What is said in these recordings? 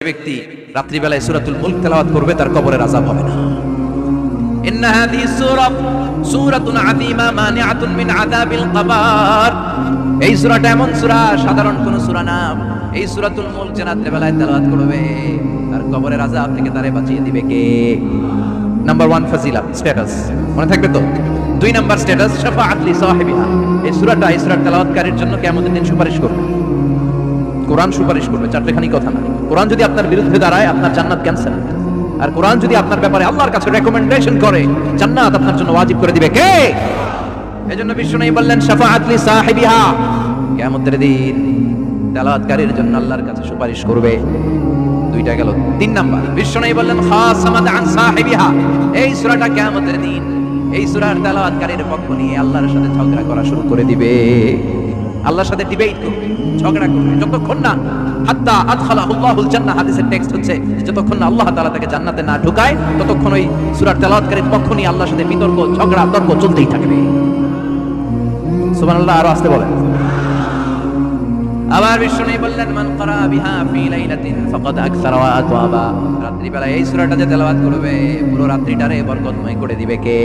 ব্যক্তি রাত্রিবেলায় সূরাতুল মুলক তেলাওয়াত করবে তার কবরের আযাব হবে না। ইন্না হাযিহি সূরাতুন আযীমা মানিআতুন মিন আযাবিল কবর। এই সূরাটা এমন সূরা, সাধারণ কোন সূরা না। এই সূরাতুল মুলক যে রাত্রিবেলায় তেলাওয়াত করবে তার কবরের আযাব থেকে তারে বাঁচিয়ে দিবে কে? নাম্বার 1 ফজিলত স্ট্যাটাস মনে থাকবে তো। 2 নাম্বার স্ট্যাটাস শাফাআত লি সাহিবিহা। এই সূরাটা এই সূরার তেলাওয়াতকারীর জন্য কিয়ামতের দিন সুপারিশ করবে। কোরআন সুপারিশ করবে, চারটেখানি কথা না। কোরআন যদি আপনার বিরুদ্ধে দাঁড়ায় আপনার জান্নাত ক্যান্সেল। আর কোরআন যদি আপনার ব্যাপারে আল্লাহর কাছে রেকমেন্ডেশন করে জান্নাত আপনার জন্য ওয়াজিব করে দিবে কে? এজন্য বিশ্বনবী বললেন শাফাআত লি সাহিবিহা, কিয়ামতের দিন তেলাওয়াতকারীর জন্য আল্লাহর কাছে সুপারিশ করবে। দুইটা গেল। 3 নাম্বার বিশ্বনবী বললেন খাসামাত আন সাহিবিহা। এই সূরাটা কিয়ামতের দিন এই সূরার তেলাওয়াতকারীর পক্ষ নিয়ে আল্লাহর সাথে ঝগড়া করা শুরু করে দিবে। আল্লাহর সাথে ডিবেট করবে, ঝগড়া করবে, যতক্ষণ না হাত্তা আদখালাহুল্লাহুল জান্নাহ। হাদিসের টেক্সট হচ্ছে যতক্ষণ না আল্লাহ তাআলা তাকে জান্নাতে না ঢুকায় ততক্ষণ ওই সূরার তেলাওয়াতকারীর পক্ষ নিয়ে আল্লাহর সাথে বিতর্ক, ঝগড়া, তর্ক চলতেই থাকবে। সুবহানাল্লাহ, আরো আসতে বলেন। আবার বিশ্বনবী বললেন মান ক্বারা বিহা ফি লাইলাতিন ফাকাদ আকসারা ওয়া আতওয়াবা। রাত্রিবেলা এই সূরাটা যে তেলাওয়াত করবে পুরো রাত্রিটারে বরকতময় করে দিবে কে?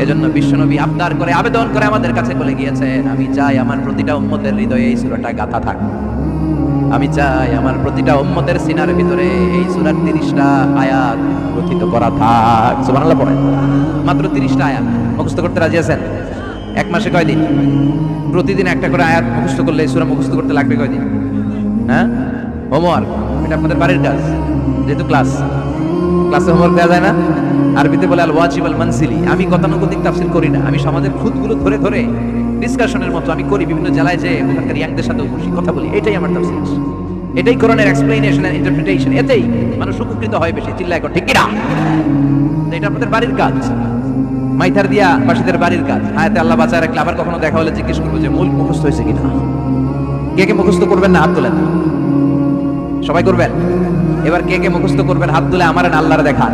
এজন্য বিশ্বনবী আবদার করে, আবেদন করে আমাদের কাছে বলে গিয়েছেন, আমি চাই আমার প্রতিটা উম্মতের হৃদয়ে এই সূরাটা গাঁথা থাক। আমি চাই আমার প্রতিটা উম্মতের সিনার ভিতরে এই সূরার 30টা আয়াত রচিত করা থাক। সুবহানাল্লাহ পড়েন। মাত্র 30টা আয়াত মুখস্থ করতে রাজি আছেন? এক মাসে কয়দিন? প্রতিদিন একটা করে আয়াত মুখস্থ করলে এই সূরা মুখস্থ করতে লাগবে কয়দিন? হ্যাঁ, হোমওয়ার্ক। এটা আপনাদের বাড়ির কাজ, যেহেতু ক্লাসে হোমওয়ার্ক দেওয়া যায় না। আরবিতে বলে আল ওয়াজিব আল মানসিলি। আমি গতানুগতিক তাফসীর করি না, আমি সমাজের খুঁতগুলো ধরে ধরে ডিসকাশনের মতো আমি করি। বিভিন্ন জেলায় যে ওখানকার ইয়াংদের সাথে বসি, কথা বলি। এটাই আমার তাফসীর, এটাই কোরআনের এক্সপ্লেনেশন এন্ড ইন্টারপ্রিটেশন। এতেই মানুষ উপকৃত হয় বেশি। চিল্লায় কর ঠিক কি না? এটা আপনাদের বাড়ির কাজ, মাইথার দিয়া পাশীদের বাড়ির কাজ। হায়াতে আল্লাহ বাঁচায় রাখলে আবার কখনো দেখা হলে জিজ্ঞেস করবো যে মূল মুখস্থ হয়েছে কিনা। কে কে মুখস্থ করবেন না হাত তোলেন। সবাই করবেন। এবার কে কে মুখস্থ করবেন হাত তুলে আমার আল্লাহর দেখান।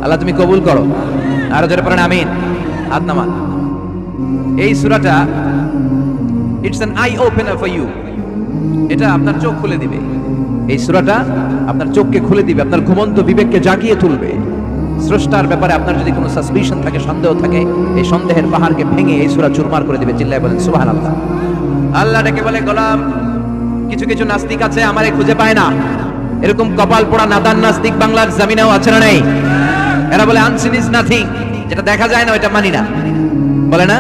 আল্লাহ তুমি কবুল করো। আরো জোরে পড়েন আমিন। হাত নামান। এই সূরাটা it's an eye opener for you. এটা আপনার চোখ খুলে দিবে। এই সূরাটা আপনার চোখকে খুলে দিবে, আপনার ঘুমন্ত বিবেককে জাগিয়ে তুলবে। স্রষ্টার ব্যাপারে আপনার যদি কোনো সাসপিশন থাকে, সন্দেহ থাকে, এই সন্দেহের পাহাড়কে ভেঙে এই সূরা চুরমার করে দিবে। চিল্লায় বলেন সুবহানাল্লাহ। আল্লাহ ডেকে বলে গোলাম, কিছু কিছু নাস্তিক আছে আমারে খুঁজে পায় না। এরকম কপাল পোড়া নাদান নাস্তিক বাংলার জমিনেও আছে না নেই? এরা বলে আনসিন ইজ নাথিং, যেটা দেখা যায় না ওটা মানি না। বলে না,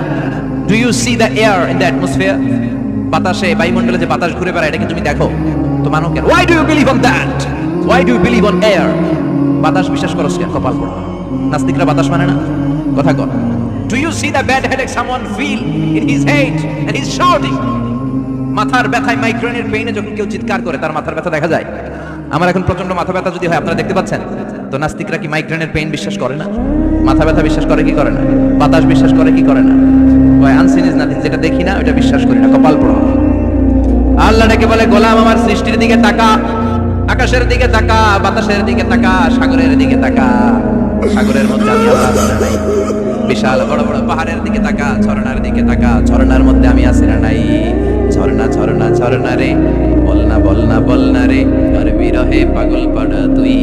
do you see the air in the atmosphere? বাতাসে, বায়ুমণ্ডলে যে বাতাস ঘুরে বেড়ায় এটাকে তুমি দেখো তো মানো কেন? Why do you believe on that? Why do you believe on air? বাতাস বিশ্বাস করো কেন? কপাল পোড়া নাস্তিকরা বাতাস মানে না। কথা কর। Do you see the bad headache someone feel in his head and he is shouting? মাথার ব্যথায়, মাইগ্রেনের পেইনে যখন কেউ চিৎকার করে তার মাথার ব্যথা দেখা যায়। আমার এখন প্রচন্ড মাথা ব্যথা যদি হয় আপনারা দেখতে পাচ্ছেন তো। নাস্তিকরা কি মাইগ্রেনের পেইন বিশ্বাস করে না? মাথা ব্যথা বিশ্বাস করে কি করে না? বাতাস বিশ্বাস করে কি করে না? ওই আনসিন ইজ নাথিং, যেটা দেখি না ওটা বিশ্বাস করি না। কপাল পোড়া। আল্লাহ ডেকে বলে গোলাম আমার সৃষ্টির দিকে তাকা, আকাশের দিকে তাকা, বাতাসের দিকে তাকা, সাগরের দিকে তাকা। সাগরের মধ্যে আমি আল্লাহ নাই? বিশাল বড় বড় পাহাড়ের দিকে তাকা, ঝর্ণার দিকে তাকা, ঝর্ণার মধ্যে আমি আছি না নাই? ঝর্ণা ঝর্ণা ঝর্ণা রে, বলনা বলনা বলনা রে, কার বিরহে পাগল পাড়া তুই।